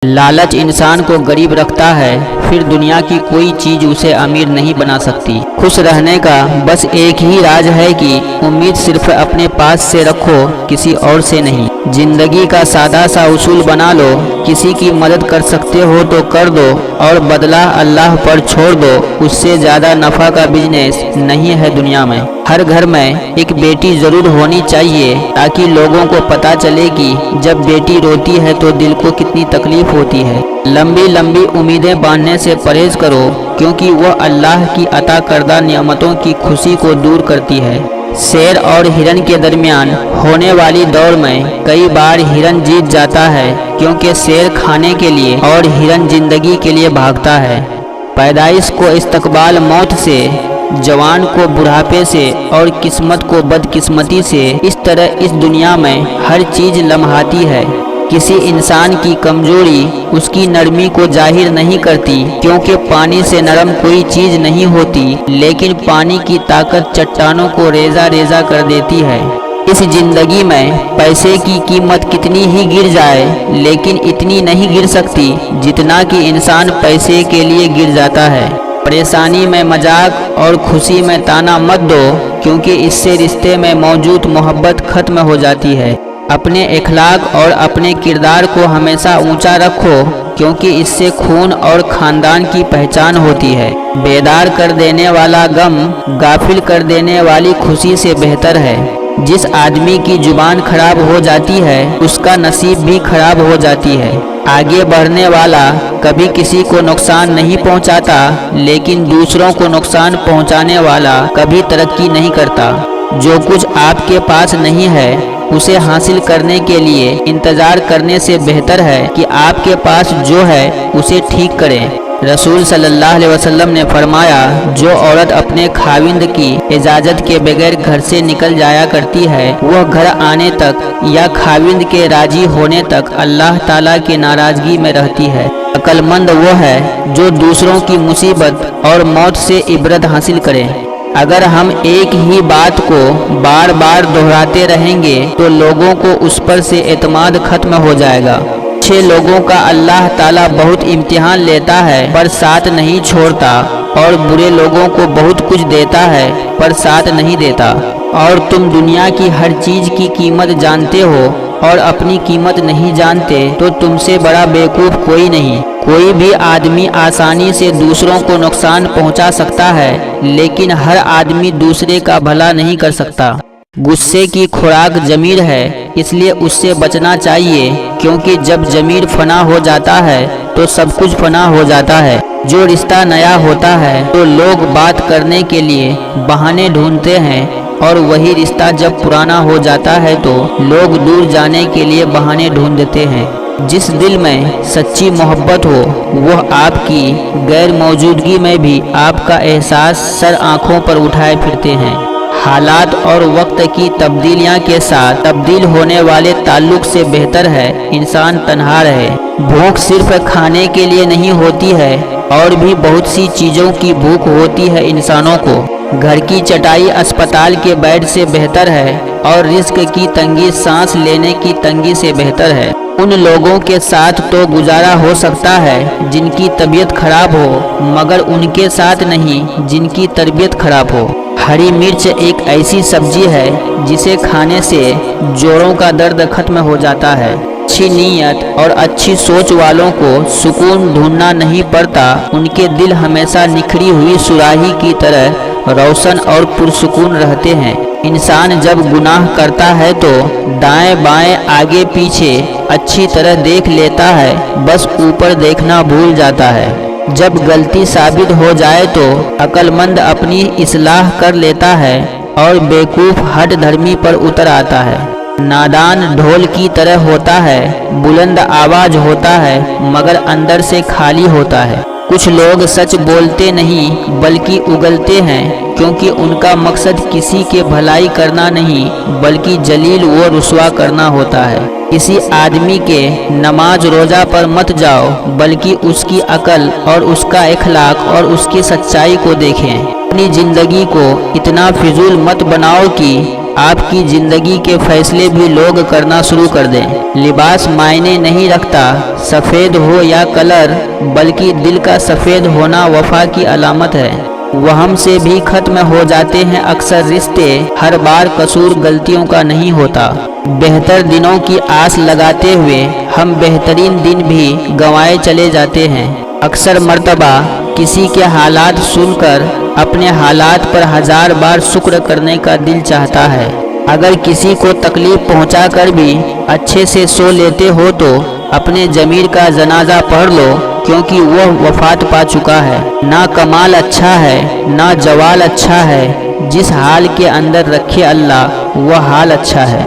लालच इंसान को गरीब रखता है, फिर दुनिया की कोई चीज उसे अमीर नहीं बना सकती। खुश रहने का बस एक ही राज है कि उम्मीद सिर्फ अपने पास से रखो, किसी और से नहीं। जिंदगी का सादा सा उसूल बना लो, किसी की मदद कर सकते हो तो कर दो और बदला अल्लाह पर छोड़ दो। उससे ज्यादा नफा का बिजनेस नहीं है दुनिया में। हर घर में एक बेटी जरूर होनी चाहिए ताकि लोगों को पता चले कि जब बेटी रोती है तो दिल को कितनी तकलीफ होती है। लंबी लंबी उम्मीदें बांधने से परहेज करो, क्योंकि वह अल्लाह की अता करदा नियामतों की खुशी को दूर करती है। शेर और हिरन के दरमियान होने वाली दौड़ में कई बार हिरन जीत जाता है, क्योंकि शेर खाने के लिए और हिरन जिंदगी के लिए भागता है। पैदाइश को इस्तकबाल मौत से, जवान को बुढ़ापे से और किस्मत को बदकिस्मती से, इस तरह इस दुनिया में हर चीज लम्हाती है। किसी इंसान की कमजोरी उसकी नरमी को जाहिर नहीं करती, क्योंकि पानी से नरम कोई चीज नहीं होती, लेकिन पानी की ताकत चट्टानों को रेजा रेजा कर देती है। इस जिंदगी में पैसे की कीमत कितनी ही गिर जाए, लेकिन इतनी नहीं गिर सकती जितना कि इंसान पैसे के लिए गिर जाता है। परेशानी में मजाक और खुशी में ताना मत दो, क्योंकि इससे रिश्ते में मौजूद मोहब्बत खत्म हो जाती है। अपने इखलाक और अपने किरदार को हमेशा ऊंचा रखो, क्योंकि इससे खून और खानदान की पहचान होती है। बेदार कर देने वाला गम गाफिल कर देने वाली खुशी से बेहतर है। जिस आदमी की जुबान खराब हो जाती है, उसका नसीब भी खराब हो जाती है। आगे बढ़ने वाला कभी किसी को नुकसान नहीं पहुंचाता, लेकिन दूसरों को नुकसान पहुंचाने वाला कभी तरक्की नहीं करता। जो कुछ आपके पास नहीं है, उसे हासिल करने के लिए इंतजार करने से बेहतर है कि आपके पास जो है उसे ठीक करें। रसूल सल्लल्लाहु अलैहि वसल्लम ने फरमाया, जो औरत अपने खाविंद की इजाज़त के बगैर घर से निकल जाया करती है, वह घर आने तक या खाविंद के राजी होने तक अल्लाह ताला की नाराजगी में रहती है। अक्लमंद वो है जो दूसरों की मुसीबत और मौत से इबरत हासिल करे। अगर हम एक ही बात को बार बार दोहराते रहेंगे तो लोगों को उस पर से एतमाद खत्म हो जाएगा। अच्छे लोगों का अल्लाह ताला बहुत इम्तिहान लेता है पर साथ नहीं छोड़ता, और बुरे लोगों को बहुत कुछ देता है पर साथ नहीं देता। और तुम दुनिया की हर चीज की कीमत जानते हो और अपनी कीमत नहीं जानते, तो तुमसे बड़ा बेवकूफ कोई नहीं। कोई भी आदमी आसानी से दूसरों को नुकसान पहुंचा सकता है, लेकिन हर आदमी दूसरे का भला नहीं कर सकता। गुस्से की खुराक ज़मीर है, इसलिए उससे बचना चाहिए, क्योंकि जब ज़मीर फना हो जाता है तो सब कुछ फना हो जाता है। जो रिश्ता नया होता है तो लोग बात करने के लिए बहाने ढूंढते हैं, और वही रिश्ता जब पुराना हो जाता है तो लोग दूर जाने के लिए बहाने ढूंढते हैं। जिस दिल में सच्ची मोहब्बत हो, वह आपकी गैर मौजूदगी में भी आपका एहसास सर आँखों पर उठाए फिरते हैं। हालात और वक्त की तब्दीलियां के साथ तब्दील होने वाले ताल्लुक से बेहतर है इंसान तन्हा रहे। भूख सिर्फ खाने के लिए नहीं होती है, और भी बहुत सी चीज़ों की भूख होती है इंसानों को। घर की चटाई अस्पताल के बेड से बेहतर है, और रिस्क की तंगी सांस लेने की तंगी से बेहतर है। उन लोगों के साथ तो गुजारा हो सकता है जिनकी तबीयत खराब हो, मगर उनके साथ नहीं जिनकी तरबियत खराब हो। हरी मिर्च एक ऐसी सब्जी है जिसे खाने से जोड़ों का दर्द खत्म हो जाता है। अच्छी नीयत और अच्छी सोच वालों को सुकून ढूंढना नहीं पड़ता, उनके दिल हमेशा निखरी हुई सुराही की तरह रोशन और पुरसुकून रहते हैं। इंसान जब गुनाह करता है तो दाएं बाएं आगे पीछे अच्छी तरह देख लेता है, बस ऊपर देखना भूल जाता है। जब गलती साबित हो जाए तो अक्लमंद अपनी इस्लाह कर लेता है, और बेवकूफ हठ धर्मी पर उतर आता है। नादान ढोल की तरह होता है, बुलंद आवाज होता है मगर अंदर से खाली होता है। कुछ लोग सच बोलते नहीं बल्कि उगलते हैं, क्योंकि उनका मकसद किसी के भलाई करना नहीं बल्कि जलील व रुस्वा करना होता है। किसी आदमी के नमाज रोज़ा पर मत जाओ, बल्कि उसकी अकल और उसका इखलाक और उसकी सच्चाई को देखें। अपनी ज़िंदगी को इतना फिजूल मत बनाओ कि आपकी जिंदगी के फैसले भी लोग करना शुरू कर दें। लिबास मायने नहीं रखता, सफ़ेद हो या कलर, बल्कि दिल का सफ़ेद होना वफा की अलामत है। वहम से भी खत्म हो जाते हैं अक्सर रिश्ते, हर बार कसूर गलतियों का नहीं होता। बेहतर दिनों की आस लगाते हुए हम बेहतरीन दिन भी गंवाए चले जाते हैं। अक्सर मर्तबा किसी के हालात सुनकर अपने हालात पर 1000 बार शुक्र करने का दिल चाहता है। अगर किसी को तकलीफ पहुंचाकर भी अच्छे से सो लेते हो तो अपने ज़मीर का जनाजा पढ़ लो, क्योंकि वह वफात पा चुका है। ना कमाल अच्छा है ना जवाल अच्छा है, जिस हाल के अंदर रखे अल्लाह वह हाल अच्छा है।